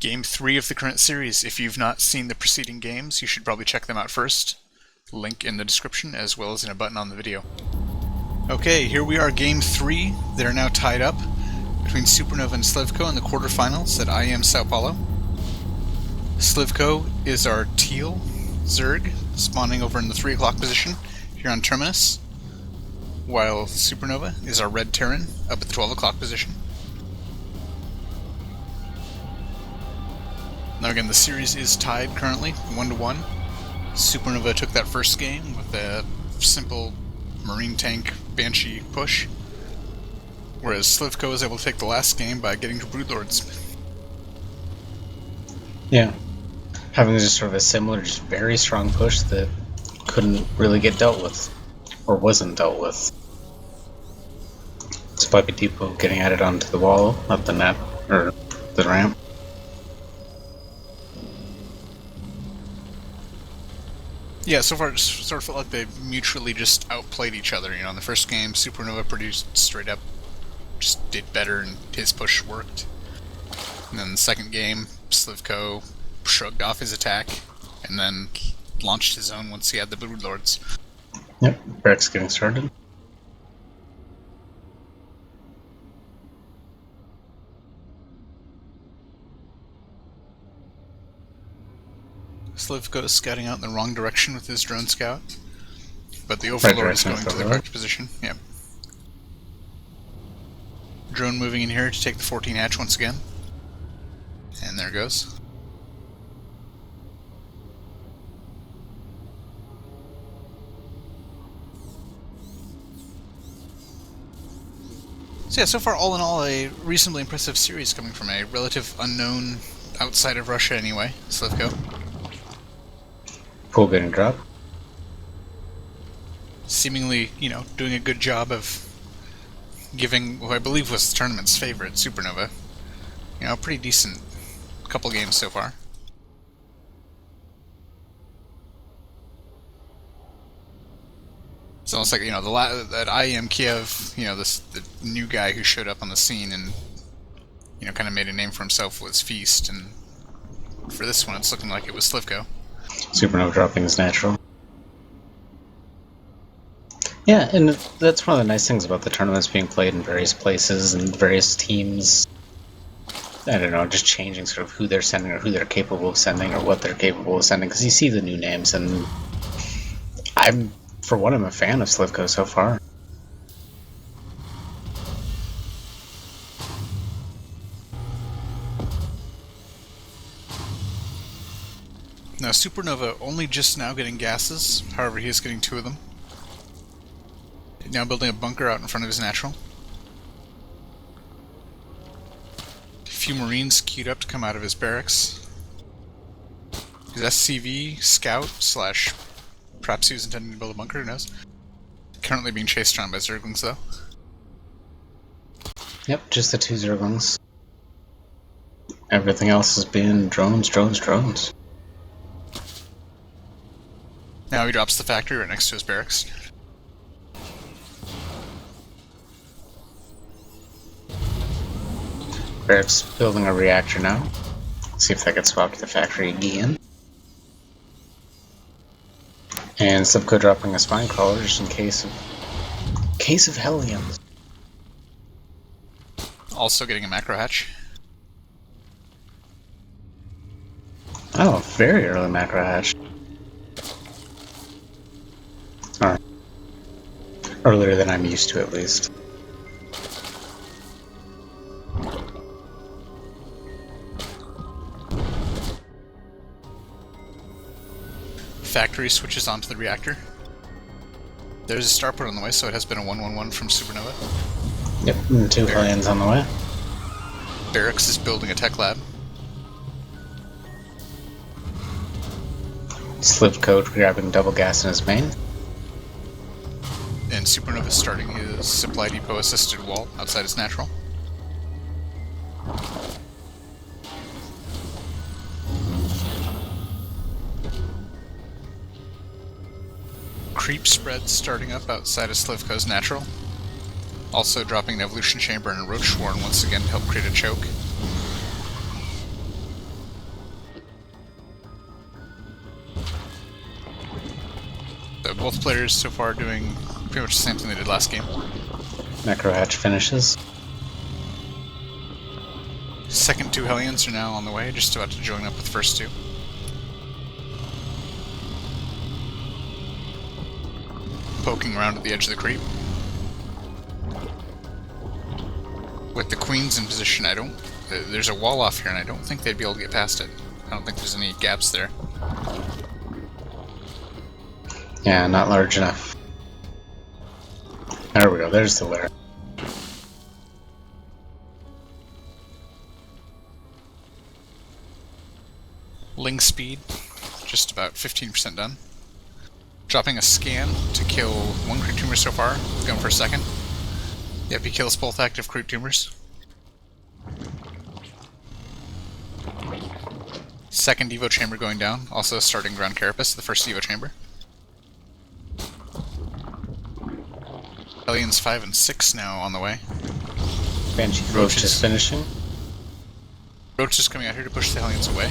Game 3 of the current series. If you've not seen the preceding games, you should probably check them out first. Link in the description, as well as in a button on the video. Okay, here we are, Game 3. They're now tied up between Supernova and Slivko in the quarterfinals at IEM Sao Paulo. Slivko is our teal Zerg, spawning over in the 3 o'clock position here on Terminus, while Supernova is our red Terran up at the 12 o'clock position. Now again, the series is tied currently, 1-1. Supernova took that first game with a simple Marine tank Banshee push, whereas Slivko was able to take the last game by getting to Broodlords. Yeah. Having just sort of a similar, just very strong push that couldn't really get dealt with, or wasn't dealt with. Spiky Depot getting added onto the wall, up the net, or the ramp. Yeah, so far it just sort of felt like they mutually just outplayed each other. You know, in the first game, Supernova produced straight up, just did better, and his push worked. And then the second game, Slivko shrugged off his attack, and then launched his own once he had the Broodlords. Yep, Barracks getting started. Slivko is scouting out in the wrong direction with his drone scout, but the Overlord is going to the correct position. Yep. Drone moving in here to take the 14 hatch once again. And there it goes. So yeah, so far all in all a reasonably impressive series coming from a relative unknown outside of Russia anyway, Slivko. Pool getting dropped. Seemingly, you know, doing a good job of giving who I believe was the tournament's favorite, Supernova, you know, a pretty decent couple games so far. It's almost like, you know, that IEM Kiev, you know, the new guy who showed up on the scene and, you know, kind of made a name for himself was Feast, and for this one it's looking like it was Slivko. Supernova dropping is natural. Yeah, and that's one of the nice things about the tournaments being played in various places and various teams. I don't know, just changing sort of who they're sending or who they're capable of sending or what they're capable of sending, because you see the new names, and I'm a fan of Slivko so far. Now, Supernova only just now getting gases, however he is getting 2 of them. Now building a bunker out in front of his natural. A few Marines queued up to come out of his barracks. His SCV scout slash perhaps he was intending to build a bunker, who knows? Currently being chased around by Zerglings though. Yep, just the 2 Zerglings. Everything else has been drones, drones, drones. Now he drops the factory right next to his barracks. Barracks building a reactor now. See if that gets swapped to the factory again. And Slivko dropping a spine crawler just in case of Hellions. Also getting a macro hatch. Oh, very early macro hatch. Alright. Earlier than I'm used to, at least. Factory switches onto the reactor. There's a starport on the way, so it has been a 1-1-1 from Supernova. Yep, and 2 Hellions on the way. Barracks is building a tech lab. Slivko grabbing double gas in his main. And Supernova is starting his supply depot assisted wall outside his natural. Creep spread starting up outside of Slivko's natural. Also dropping an evolution chamber and a roach swarm once again to help create a choke. Both players so far doing pretty much the same thing they did last game. Macro hatch finishes. Second two Hellions are now on the way, just about to join up with the first two. Poking around at the edge of the creep. With the queens in position, there's a wall off here and I don't think they'd be able to get past it. I don't think there's any gaps there. Yeah, not large enough. There we go, there's the lair. Ling speed, just about 15% done. Dropping a scan to kill one creep tumor so far, going for a second. Yep, he kills both active creep tumors. Second Evo chamber going down, also starting ground carapace, the first Evo chamber. Hellions 5 and 6 now on the way. Banshee Roach just finishing. Roach is coming out here to push the Hellions away.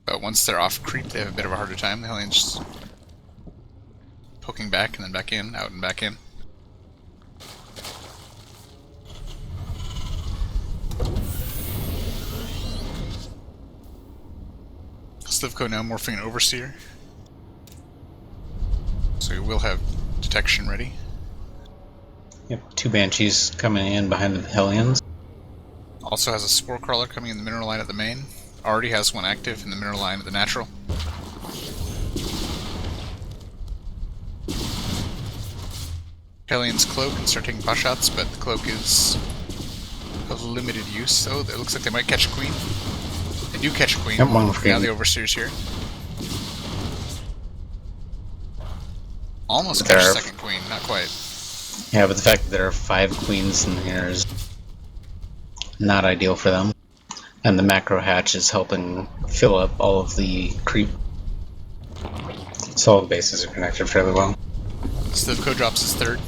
But once they're off creep, they have a bit of a harder time. The Hellions just poking back and then back in, out and back in. Slivko now morphing an Overseer. So we will have detection ready. Yep, two Banshees coming in behind the Hellions. Also has a Spore Crawler coming in the mineral line at the main. Already has one active in the mineral line at the natural. Hellions cloak and start taking pot shots, but the cloak is of limited use, so it looks like they might catch a queen. They do catch a queen. Yep, one queen. Now the Overseer's here. Almost catch a second queen, not quite. Yeah, but the fact that there are 5 queens in here is not ideal for them. And the macro hatch is helping fill up all of the creep. So all the bases are connected fairly well. Slivko drops his third.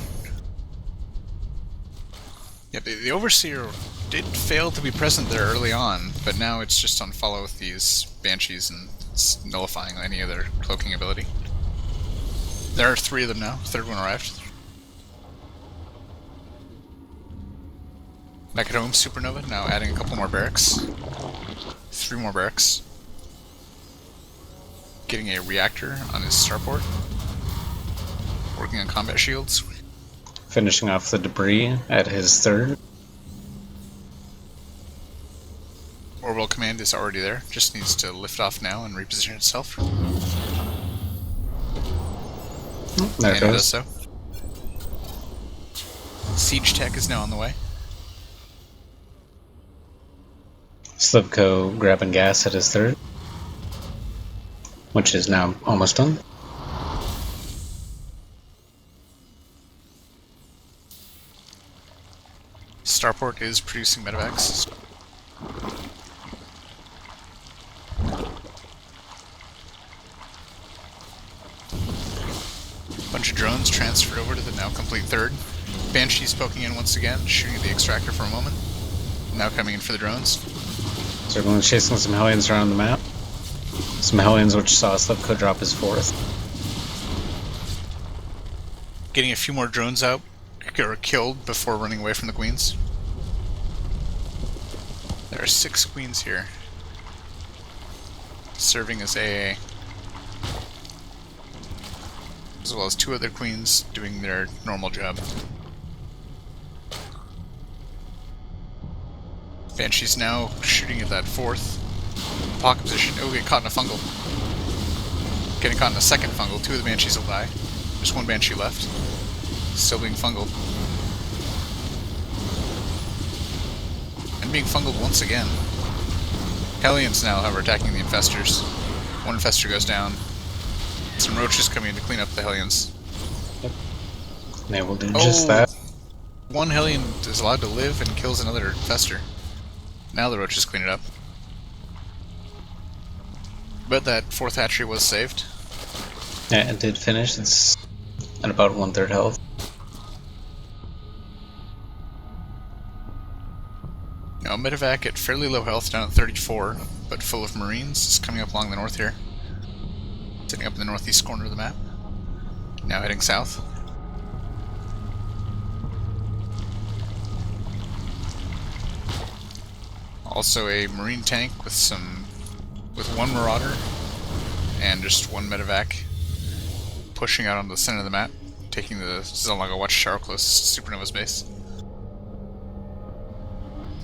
Yep, the Overseer did fail to be present there early on, but now it's just on follow with these Banshees and it's nullifying any of their cloaking ability. There are 3 of them now, third one arrived. Back at home, Supernova, now adding a couple more barracks. 3 more barracks. Getting a reactor on his starport. Working on combat shields. Finishing off the debris at his third. Orbital command is already there, just needs to lift off now and reposition itself. There and it it goes. does so. Siege tech is now on the way. Slivko grabbing gas at his third, which is now almost done. Starport is producing medevacs. Bunch of drones transferred over to the now complete third. Banshee's poking in once again, shooting at the extractor for a moment. Now coming in for the drones. Circling, chasing some Hellions around the map. Some Hellions which saw Slivko drop his fourth. Getting a few more drones out, or killed before running away from the queens. There are 6 queens here, serving as AA, as well as 2 other queens doing their normal job. Banshee's now shooting at that fourth pocket position. Oh, get caught in a fungal. Getting caught in a second fungal. 2 of the Banshees will die. There's 1 Banshee left. Still being fungled. And being fungled once again. Hellions now are attacking the infestors. 1 infestor goes down. Some roaches coming in to clean up the Hellions. Yep. And they will do just that. 1 Hellion is allowed to live and kills another infestor. Now the roaches clean it up. But that 4th hatchery was saved. Yeah, it did finish. It's at about 1/3 health. Now medevac at fairly low health, down at 34, but full of marines, is coming up along the north here. sitting up in the northeast corner of the map. Now heading south. Also a marine tank with one marauder and just one medevac pushing out onto the center of the map, taking the Zalaga watchtower closest to Supernova's base.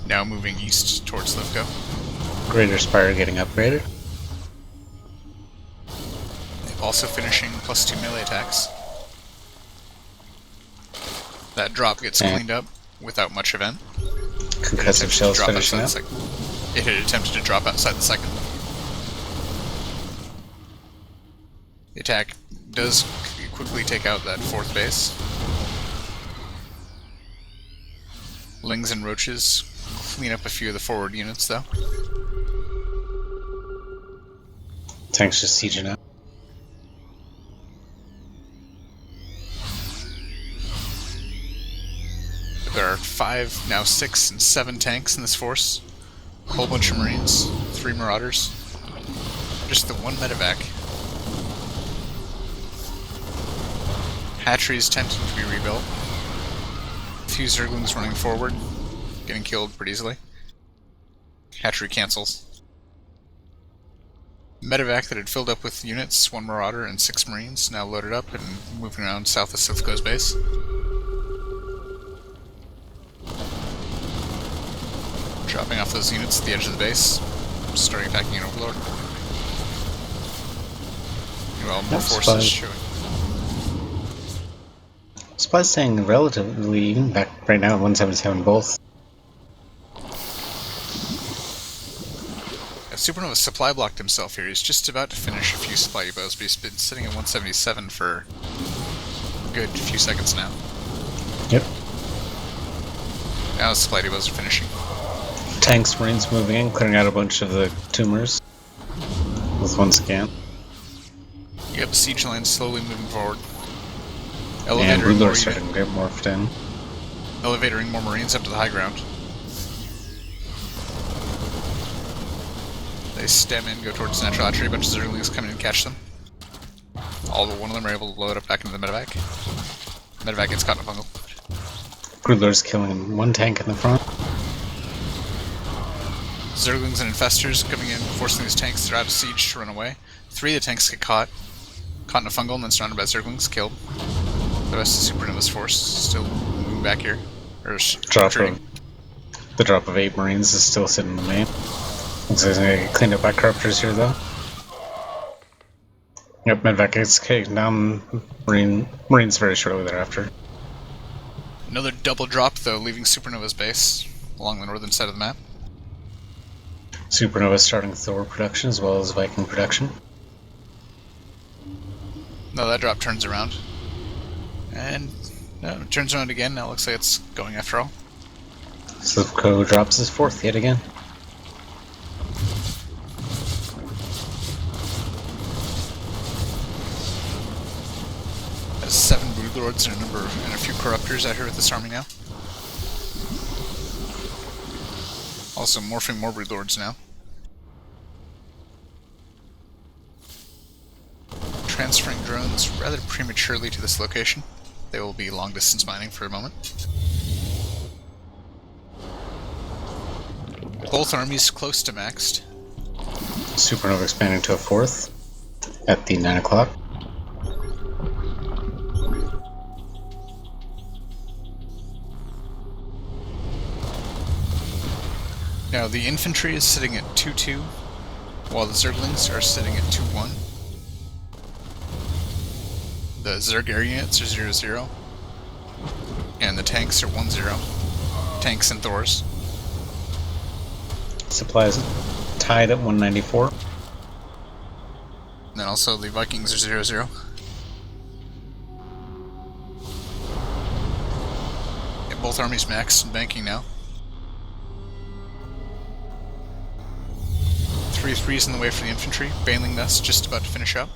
Now moving east towards Slivko. Greater Spire getting upgraded. Also finishing +2 melee attacks. That drop gets cleaned up without much event. Concussive shells finishing up. It had attempted to drop outside the second. The attack does quickly take out that fourth base. Lings and roaches clean up a few of the forward units, though. Tanks just sieging up. There are 5, now 6 and 7 tanks in this force. A whole bunch of marines, 3 marauders. Just the one medevac. Hatcheries attempting to be rebuilt. A few Zerglings running forward, getting killed pretty easily. Hatchery cancels. Medevac that had filled up with units, 1 marauder and 6 marines, now loaded up and moving around south of Slivko's base. Dropping off those units at the edge of the base, starting attacking an overlord. Well, more forces showing. Supplies staying relatively even back right now at 177 both. Supernova supply blocked himself here. He's just about to finish a few supply depots, but he's been sitting at 177 for a good few seconds now. Yep. Now the supply depots are finishing. Tanks, marines moving in, clearing out a bunch of the tumors with one scan. Yep, siege line slowly moving forward. And Broodlord starting to get morphed in. Elevatoring more marines up to the high ground. They stem in, go towards the natural hatchery, a bunch of Zerglings come in and catch them. All but one of them are able to load up back into the medevac. Medevac gets caught in a fungal. Broodlord's killing one tank in the front. Zerglings and infestors coming in, forcing these tanks that are out of siege to run away. 3 of the tanks get caught in a fungal and then surrounded by Zerglings, killed. The rest of Supernova's force still moving back here. Or the drop of 8 marines is still sitting in the main. Looks like they get cleaned up by corruptors here though. Yep, medevac gets taken down. Marines very shortly thereafter. Another double drop though, leaving Supernova's base along the northern side of the map. Supernova starting Thor production as well as Viking production. No, that drop turns around. And no, it turns around again. Now it looks like it's going after all. Slivko drops his 4th yet again. Has 7 Broodlords and a few corruptors out here with this army now. Also morphing more Broodlords now. Transferring drones rather prematurely to this location. They will be long distance mining for a moment. Both armies close to maxed. Supernova expanding to a 4th at the 9 o'clock. Now the infantry is sitting at 2-2, while the Zerglings are sitting at 2-1. The Zerg air units are 0-0, and the tanks are 1-0. Tanks and Thors. Supplies tied at 194. And then also the Vikings are 0-0. Yeah, both armies maxed and banking now. 3-3's in the way for the infantry. Baneling Nest just about to finish up.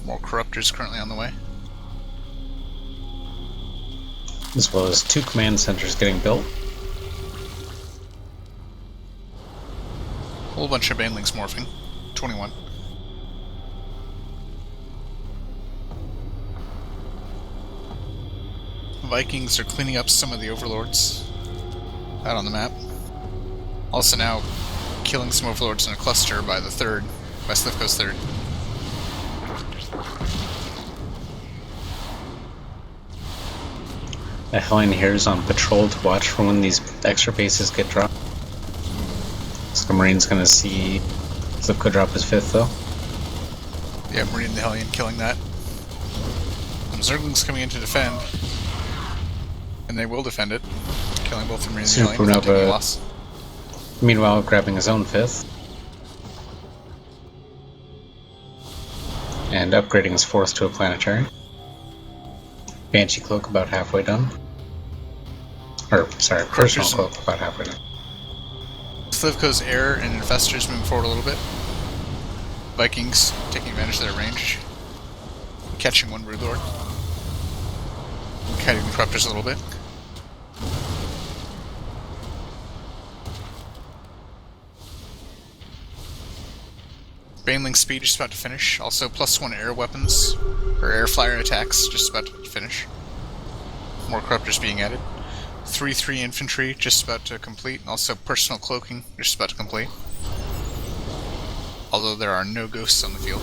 More corruptors currently on the way. As well as 2 command centers getting built. A whole bunch of banelings morphing 21. Vikings are cleaning up some of the overlords out on the map. Also now killing some overlords in a cluster by the third, by Slivko's third. The Hellion here is on patrol to watch for when these extra bases get dropped. So the Marine's gonna see Slivko drop his 5th though. Yeah, Marine and the Hellion killing that. Some Zerglings coming in to defend. And they will defend it, killing both the Marine and the Hellion without taking a loss. Meanwhile, grabbing his own 5th. And upgrading his 4th to a planetary. Banshee Cloak about halfway done. Or, sorry, Personal Cloak about halfway done. Slivko's Air and Infestors moving forward a little bit. Vikings taking advantage of their range. Catching one Broodlord. Kiting the Corruptors a little bit. Baneling speed just about to finish. Also +1 air weapons, or air flyer attacks just about to finish. More Corruptors being added. 3/3 infantry just about to complete. Also personal cloaking just about to complete. Although there are no ghosts on the field.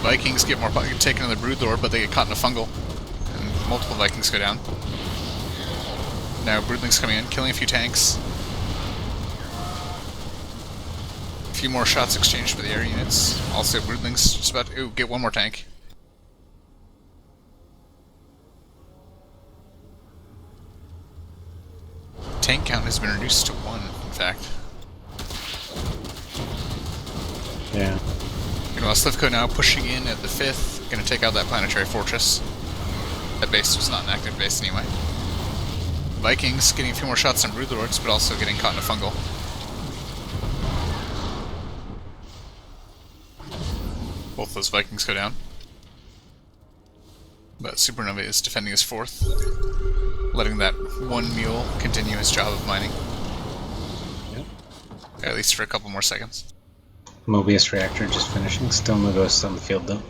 Vikings get more take another Broodlord, but they get caught in a fungal. And multiple Vikings go down. Now Broodlings coming in, killing a few tanks. A few more shots exchanged with the air units. Also Broodlings just about to get one more tank. Tank count has been reduced to 1, in fact. Yeah. Meanwhile, Slivko now pushing in at the 5th, gonna take out that planetary fortress. That base was not an active base anyway. Vikings getting a few more shots on Broodlords, but also getting caught in a fungal. Both those Vikings go down. But Supernova is defending his 4th, letting that one mule continue his job of mining. Yep. At least for a couple more seconds. Mobius reactor just finishing. Still no ghosts on the field though.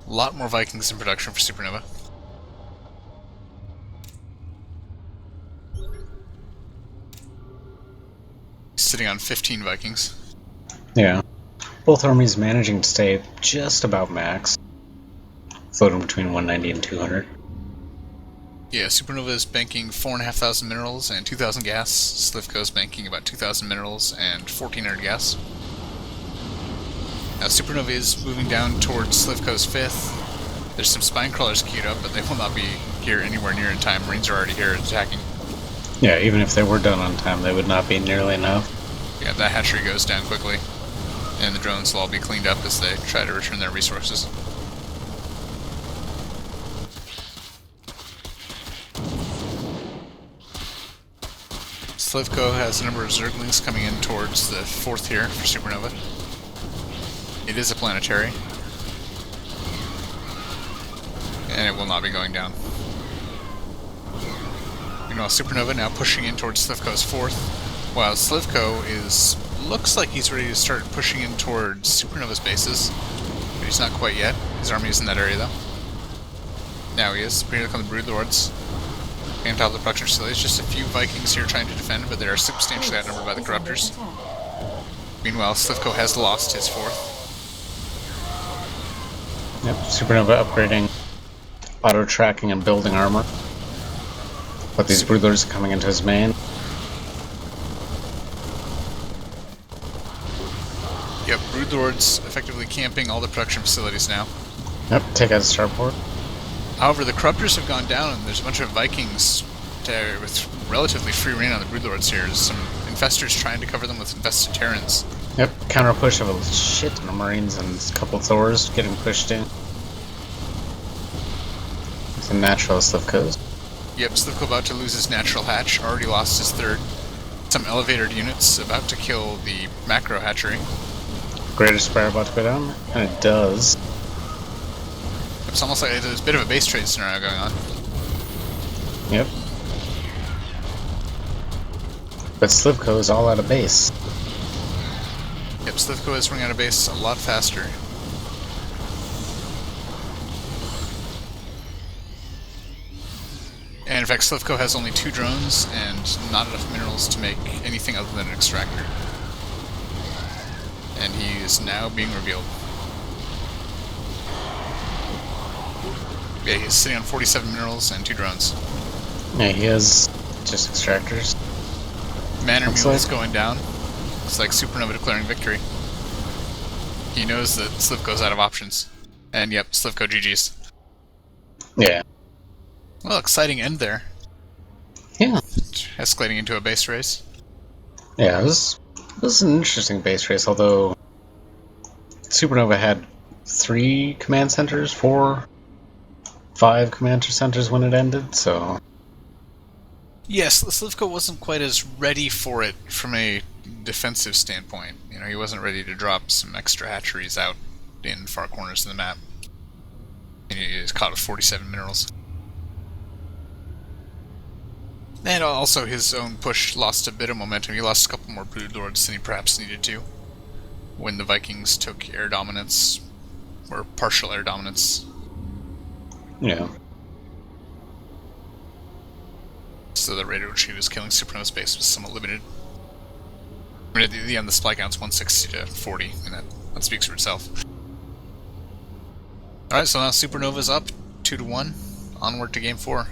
A lot more Vikings in production for Supernova. Sitting on 15 Vikings. Yeah. Both armies managing to stay just about max. Floating between 190 and 200. Yeah, Supernova is banking 4,500 minerals and 2,000 gas. Slivko is banking about 2,000 minerals and 1,400 gas. Now Supernova is moving down towards Slivko's 5th. There's some spine crawlers queued up, but they will not be here anywhere near in time. Marines are already here attacking. Yeah, even if they were done on time, they would not be nearly enough. Yeah, that hatchery goes down quickly. And the drones will all be cleaned up as they try to return their resources. Slivko has a number of Zerglings coming in towards the 4th here for Supernova. It is a planetary. And it will not be going down. Meanwhile, Supernova now pushing in towards Slivko's 4th, while Slivko looks like he's ready to start pushing in towards Supernova's bases, but he's not quite yet. His army is in that area though. Now he is. Here come the Broodlords. On top of the production facilities, just a few Vikings here trying to defend, but they are substantially outnumbered by the Corruptors. Meanwhile, Slivko has lost his 4th. Yep, Supernova upgrading auto tracking and building armor. But these Broodlords are coming into his main. Yep, Broodlords effectively camping all the production facilities now. Yep, take out starport. However, the Corruptors have gone down, and there's a bunch of Vikings with relatively free reign on the Broodlords here. There's some Infestors trying to cover them with Infested Terrans. Yep, counter push of a shit ton of Marines and a couple Thors getting pushed in. It's a natural Slivko's. Yep, Slivko about to lose his natural hatch, already lost his 3rd. Some elevated units about to kill the macro hatchery. Greater Spire about to go down, and it does. It's almost like there's a bit of a base trade scenario going on. Yep. But Slivko is all out of base. Yep, Slivko is running out of base a lot faster. And in fact, Slivko has only 2 drones and not enough minerals to make anything other than an extractor. And he is now being revealed. Yeah, he's sitting on 47 minerals and 2 drones. Yeah, he has just extractors. Manor Mule is going down. Looks like Supernova declaring victory. He knows that Slivko's out of options. And yep, Slivko GG's. Yeah. Well, exciting end there. Yeah. Escalating into a base race. Yeah, this was an interesting base race, although Supernova had 3 command centers, 4, 5 command centers when it ended, so... Yes, Slivko wasn't quite as ready for it from a defensive standpoint. You know, he wasn't ready to drop some extra hatcheries out in far corners of the map. And he was caught with 47 minerals. And also his own push lost a bit of momentum. He lost a couple more Brood Lords than he perhaps needed to when the Vikings took air dominance, or partial air dominance. Yeah. So the rate at which he was killing Supernova's base was somewhat limited. I mean, at the end, the supply count's 160 to 40, and that speaks for itself. Alright, so now Supernova's up 2-1, onward to Game 4.